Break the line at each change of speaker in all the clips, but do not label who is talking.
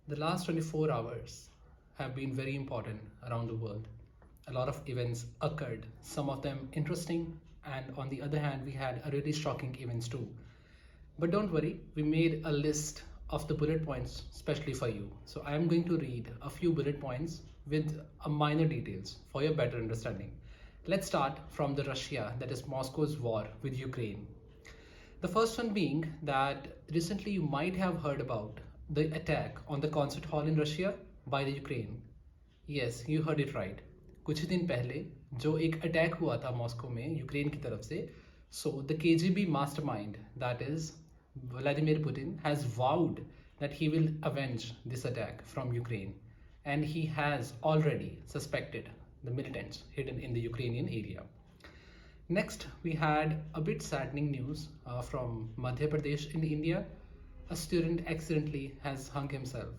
The last 24 hours have been very important around the world. A lot of events occurred, some of them interesting, and on the other hand, we had a really shocking events too. But don't worry, we made a list of the bullet points specially for you. So I am going to read a few bullet points with a minor details for your better understanding. Let's start from the Russia, that is Moscow's war with Ukraine. The first one being that recently you might have heard about the attack on the concert hall in Russia by the Ukraine. Yes, you heard it right. कुछ ही दिन पहले जो एक attack हुआ था Moscow में Ukraine की तरफ से, so the KGB mastermind, that is Vladimir Putin, has vowed that he will avenge this attack from Ukraine, and he has already suspected the militants hidden in the Ukrainian area. Next, we had a bit saddening news from Madhya Pradesh in India. A student accidentally has hung himself.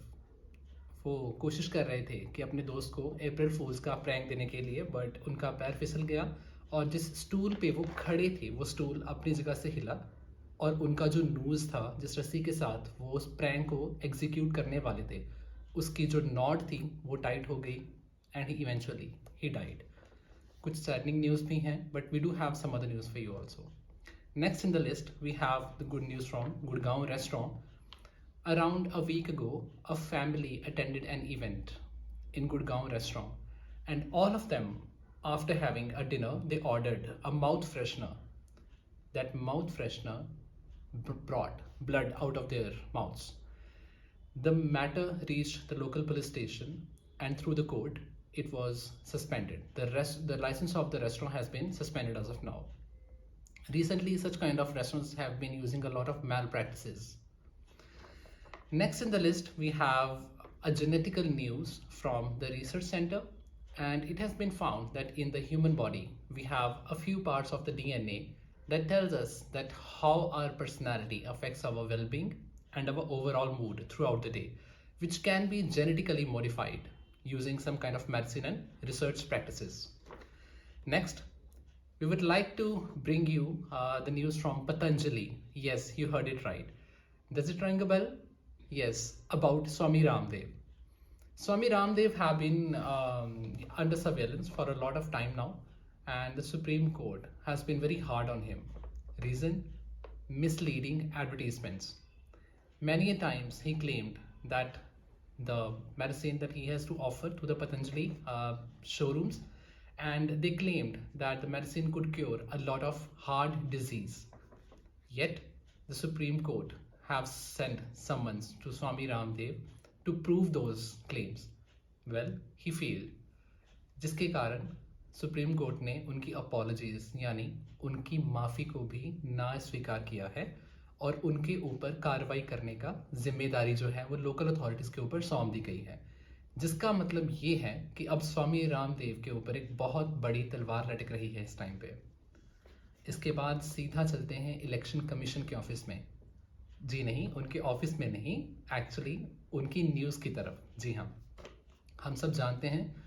वो कोशिश कर रहे थे कि अपने दोस्त को अप्रैल फूल्स का प्रैंक देने के लिए, बट उनका पैर फिसल गया और जिस स्टूल पे वो खड़े थे वो स्टूल अपनी जगह से हिला और उनका जो नूज था, जिस रस्सी के साथ वो उस प्रैंक को एग्जीक्यूट करने वाले थे, उसकी जो नॉट थी वो टाइट हो गई and he eventually he died. कुछ सैडनिंग न्यूज़ भी हैं, but we do have some other news for you also. Next in the list, we have the good news from Gurgaon restaurant. Around a week ago, a family attended an event in Gurgaon restaurant, and all of them, after having a dinner, they ordered a mouth freshener. That mouth freshener brought blood out of their mouths. The matter reached the local police station, and through the court, it was suspended. The license of the restaurant has been suspended as of now. Recently, such kind of restaurants have been using a lot of malpractices. Next in the list, we have a genetical news from the research center, and it has been found that in the human body, we have a few parts of the DNA that tells us that how our personality affects our well-being and our overall mood throughout the day, which can be genetically modified using some kind of medicine and research practices. Next, we would like to bring you the news from Patanjali. Yes, you heard it right. Does it ring a bell? Yes, about Swami Ramdev. Swami Ramdev have been under surveillance for a lot of time now, and the Supreme Court has been very hard on him. Reason? Misleading advertisements. Many a times he claimed that the medicine that he has to offer to the Patanjali showrooms, and they claimed that the medicine could cure a lot of heart disease. Yet the Supreme Court have sent summons to Swami Ramdev to prove those claims. Well, he failed, जिसके कारण supreme court ने उनकी apologies यानी उनकी माफ़ी को भी ना स्वीकार किया है और उनके ऊपर कार्रवाई करने का जिम्मेदारी जो है वो लोकल अथॉरिटीज़ के ऊपर सौंप दी गई है, जिसका मतलब ये है कि अब स्वामी रामदेव के ऊपर एक बहुत बड़ी तलवार लटक रही है इस टाइम पे. इसके बाद सीधा चलते हैं इलेक्शन कमीशन के ऑफिस में. जी नहीं, उनके ऑफिस में नहीं, एक्चुअली उनकी न्यूज़ की तरफ. जी हाँ, हम सब जानते हैं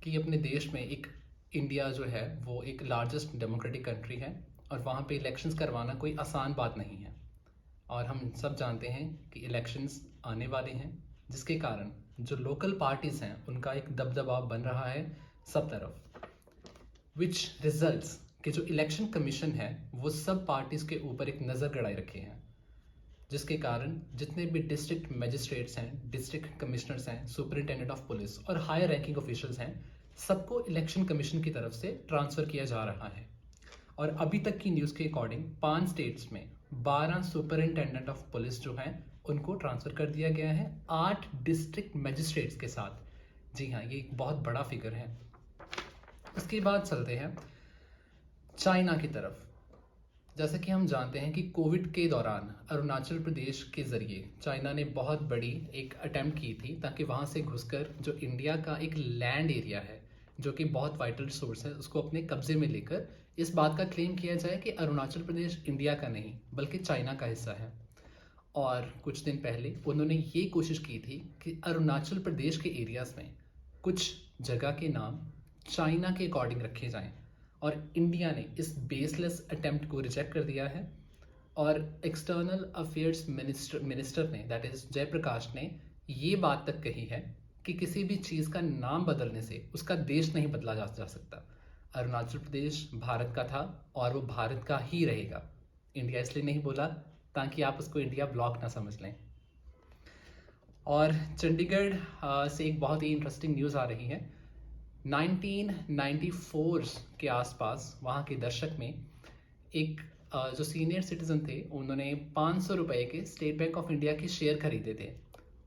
कि अपने देश में एक इंडिया जो है वो एक लार्जेस्ट डेमोक्रेटिक कंट्री है और वहाँ पे इलेक्शंस करवाना कोई आसान बात नहीं है. और हम सब जानते हैं कि इलेक्शंस आने वाले हैं, जिसके कारण जो लोकल पार्टीज़ हैं उनका एक दबदबा बन रहा है सब तरफ, विच रिजल्ट्स कि जो इलेक्शन कमीशन है वो सब पार्टीज़ के ऊपर एक नज़र गड़ाए रखे हैं, जिसके कारण जितने भी डिस्ट्रिक्ट मजिस्ट्रेट्स हैं, डिस्ट्रिक्ट कमिश्नर्स हैं, सुपरिटेंडेंट ऑफ पुलिस और हायर रैंकिंग ऑफिशियल्स हैं, सबको इलेक्शन कमीशन की तरफ से ट्रांसफ़र किया जा रहा है. और अभी तक की न्यूज़ के अकॉर्डिंग 5 स्टेट्स में 12 सुपरिटेंडेंट ऑफ पुलिस जो हैं उनको ट्रांसफ़र कर दिया गया है 8 डिस्ट्रिक्ट मजिस्ट्रेट्स के साथ. जी हाँ, ये एक बहुत बड़ा फिगर है. उसके बाद चलते हैं चाइना की तरफ. जैसा कि हम जानते हैं कि कोविड के दौरान अरुणाचल प्रदेश के ज़रिए चाइना ने बहुत बड़ी एक अटैम्प्ट की थी ताकि वहाँ से घुसकर जो इंडिया का एक लैंड एरिया है जो कि बहुत वाइटल रिसोर्स है उसको अपने कब्जे में लेकर इस बात का क्लेम किया जाए कि अरुणाचल प्रदेश इंडिया का नहीं बल्कि चाइना का हिस्सा है. और कुछ दिन पहले उन्होंने ये कोशिश की थी कि अरुणाचल प्रदेश के एरियाज़ में कुछ जगह के नाम चाइना के अकॉर्डिंग रखे जाएं और इंडिया ने इस बेसलेस अटेम्प्ट को रिजेक्ट कर दिया है. और एक्सटर्नल अफेयर्स मिनिस्टर ने, दैट इज़ जयप्रकाश ने, ये बात तक कही है कि किसी भी चीज़ का नाम बदलने से उसका देश नहीं बदला जा सकता। अरुणाचल प्रदेश भारत का था और वो भारत का ही रहेगा। इंडिया इसलिए नहीं बोला ताकि आप उसको इंडिया ब्लॉक ना समझ लें। और चंडीगढ़ से एक बहुत ही इंटरेस्टिंग न्यूज़ आ रही है। 1994 के आसपास वहाँ के दशक में एक जो सीनियर सिटीजन थे उन्होंने 500 रुपए के स्टेट बैंक ऑफ इंडिया के शेयर खरीदे थे।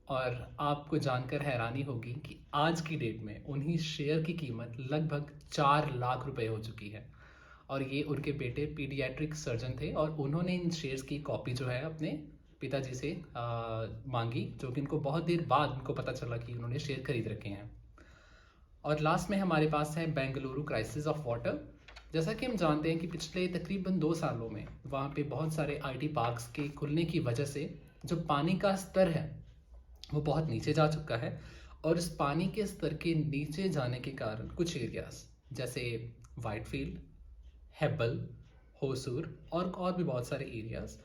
और आपको जानकर हैरानी होगी कि आज की डेट में उन्हीं शेयर की कीमत लगभग 4 लाख रुपए हो चुकी है। और ये उनके बेटे पीडियाट्रिक सर्जन थे और उन्होंने इन शेयर्स की कॉपी जो है अपने पिताजी से मांगी, जो कि उनको बहुत देर बाद उनको पता चला कि उन्होंने शेयर खरीद रखे हैं। और लास्ट में हमारे पास है बेंगलुरु क्राइसिस ऑफ वाटर। जैसा कि हम जानते हैं कि पिछले तकरीबन 2 सालों में वहाँ पे बहुत सारे आईटी पार्क्स के खुलने की वजह से जो पानी का स्तर है वो बहुत नीचे जा चुका है। और इस पानी के स्तर के नीचे जाने के कारण कुछ एरियाज जैसे वाइटफील्ड, हेब्बल, होसूर और भी बहुत सारे एरियाज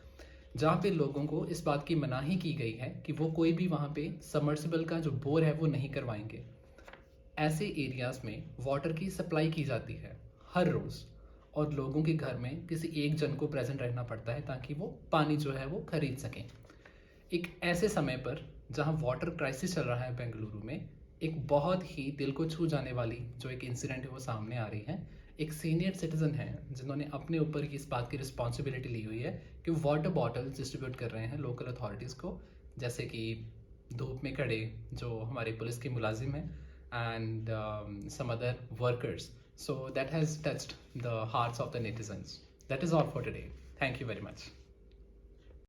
जहाँ पे लोगों को इस बात की मनाही की गई है कि वो कोई भी वहाँ पे सबमर्सिबल का जो बोर है वो नहीं करवाएंगे। ऐसे एरियाज में वाटर की सप्लाई की जाती है हर रोज़ और लोगों के घर में किसी एक जन को प्रेजेंट रहना पड़ता है ताकि वो पानी जो है वो खरीद सकें। एक ऐसे समय पर जहां वाटर क्राइसिस चल रहा है बेंगलुरु में, एक बहुत ही दिल को छू जाने वाली जो एक इंसिडेंट है वो सामने आ रही है। एक सीनियर सिटीजन है जिन्होंने अपने ऊपर इस बात की रिस्पॉन्सिबिलिटी ली हुई है कि वाटर बॉटल डिस्ट्रीब्यूट कर रहे हैं लोकल अथॉरिटीज़ को, जैसे कि धूप में खड़े जो हमारे पुलिस के मुलाजिम हैं and some other workers. So that has touched the hearts of the netizens. That is all for today. Thank you very much.